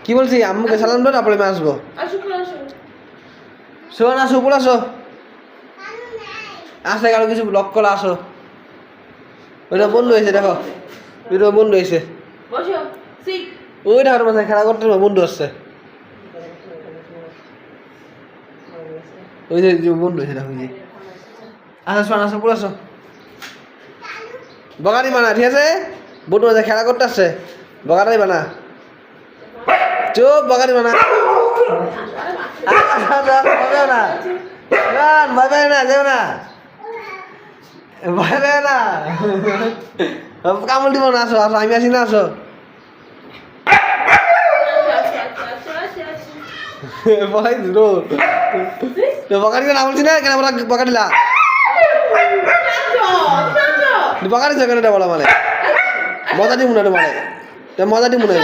কি বলছি আম্মুকে সালাম দাও তারপরে আমি আসবো শোন আসো উপরে আসো আসতে গেল কিছু ব্লক করা আসো ওইটা বন্ধ হয়েছে দেখো ওইটা বন্ধ হয়েছে ওই ঢাকার মাথায় খেলা করতে বন্ধু আসছে ওই যে বন্ধু হয়েছে দেখো যে আসো শোন আসো উপরে আসো বগারি বানা ঠিক আছে বন্ধু মাঝে খেলা করতে আসছে বগারি বানা চুপ বগারি বানা না ভয় পাই না যাও না ভয় পাই না কামড় দিব না আসো আসো আমি আসি না আসো ভয় বকারি না বলছি না কেন বকারিলা বকারি কেন বলা মানে মজা দিব না মানে মজা দিব না